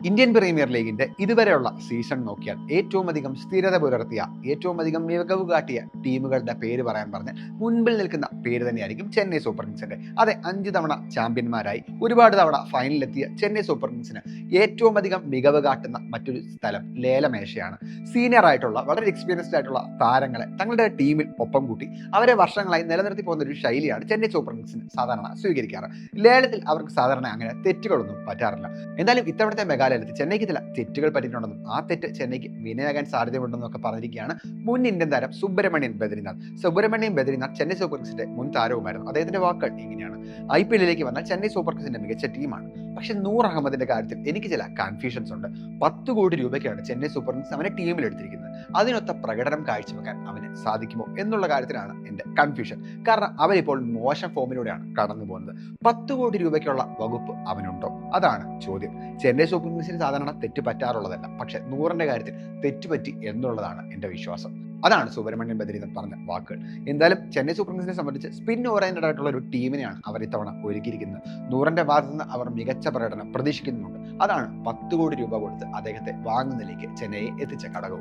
Indian premier ലീഗിന്റെ ഇതുവരെയുള്ള season നോക്കിയാൽ ഏറ്റവും അധികം സ്ഥിരത പുലർത്തിയ, ഏറ്റവും അധികം മികവ് കാട്ടിയ ടീമുകളുടെ പേര് പറയാൻ പറഞ്ഞ് മുൻപിൽ നിൽക്കുന്ന പേര് തന്നെയായിരിക്കും ചെന്നൈ സൂപ്പർ കിങ്സിന്റെ. അതെ, 5 തവണ ചാമ്പ്യന്മാരായി ഒരുപാട് തവണ ഫൈനലിലെത്തിയ ചെന്നൈ സൂപ്പർ കിങ്സിന് ഏറ്റവും അധികം മികവ് കാട്ടുന്ന മറ്റൊരു സ്ഥലം ലേലമേശയാണ്. സീനിയർ ആയിട്ടുള്ള, വളരെ എക്സ്പീരിയൻസ്ഡ് ആയിട്ടുള്ള താരങ്ങളെ തങ്ങളുടെ ടീമിൽ ഒപ്പം കൂട്ടി അവരെ വർഷങ്ങളായി നിലനിർത്തി പോകുന്ന ഒരു ശൈലിയാണ് ചെന്നൈ സൂപ്പർ കിങ്സിന് സാധാരണ സ്വീകരിക്കാറ്. ലേലത്തിൽ അവർക്ക് സാധാരണ അങ്ങനെ തെറ്റുകളൊന്നും പറ്റാറില്ല. എന്തായാലും ഇത്തവണത്തെ മെഗാലയത്തിൽ ചെന്നൈക്ക് ചില തെറ്റുകൾ പറ്റിയിട്ടുണ്ടെന്നും ആ തെറ്റ് ചെന്നൈക്ക് വിനയാകാൻ സാധ്യതയുണ്ടെന്നും ഒക്കെ പറഞ്ഞിരിക്കുകയാണ് മുൻ ഇന്ത്യൻ താരം സുബ്രഹ്മണ്യൻ ബദ്രിനാഥ് ചെന്നൈ സൂപ്പർ കിങ്സിന്റെ മുൻ താരവുമായിരുന്നു. അദ്ദേഹത്തിന്റെ വാക്കുകൾ ഇങ്ങനെയാണ്: IPL വന്നാൽ ചെന്നൈ സൂപ്പർ കിങ്സിന്റെ മികച്ച ടീമാണ്, പക്ഷെ നൂർ അഹമ്മദിന്റെ കാര്യത്തിൽ എനിക്ക് ചില കൺഫ്യൂഷൻസ് ഉണ്ട്. 10 കോടി രൂപയ്ക്കാണ് ചെന്നൈ സൂപ്പർ കിങ്സ് അവനെ ടീമിൽ എടുത്തിരിക്കുന്നത്. അതിനൊത്ത പ്രകടനം കാഴ്ചവെക്കാൻ അവന് സാധിക്കുമോ എന്നുള്ള കാര്യത്തിലാണ് എന്റെ കൺഫ്യൂഷൻ. കാരണം അവനിപ്പോൾ മോശം ഫോമിലൂടെയാണ് കടന്നു പോകുന്നത്. 10 കോടി രൂപയ്ക്കുള്ള വകുപ്പ് അവനുണ്ടോ? അതാണ് ചോദ്യം. ചെന്നൈ സൂപ്പർ കിങ്സിന് സാധാരണ തെറ്റ് പറ്റാറുള്ളതല്ല, പക്ഷെ നൂറിന്റെ കാര്യത്തിൽ തെറ്റുപറ്റി എന്നുള്ളതാണ് എന്റെ വിശ്വാസം. അതാണ് സുബ്രഹ്മണ്യൻ ബദ്രീനാഥ് പറഞ്ഞ വാക്കുകൾ. എന്തായാലും ചെന്നൈ സൂപ്പർ കിങ്സിനെ സംബന്ധിച്ച് സ്പിൻ ഓറിയന്റഡ് ആയിട്ടുള്ള ഒരു ടീമിനെയാണ് അവർ ഇത്തവണ ഒരുക്കിയിരിക്കുന്നത്. നൂറിന്റെ ഭാഗത്ത് നിന്ന് അവർ മികച്ച പ്രകടനം പ്രതീക്ഷിക്കുന്നുണ്ട്. അതാണ് 10 കോടി രൂപ കൊടുത്ത് അദ്ദേഹത്തെ വാങ്ങുന്നതിലേക്ക് ചെന്നൈയെ എത്തിച്ച ഘടകവും.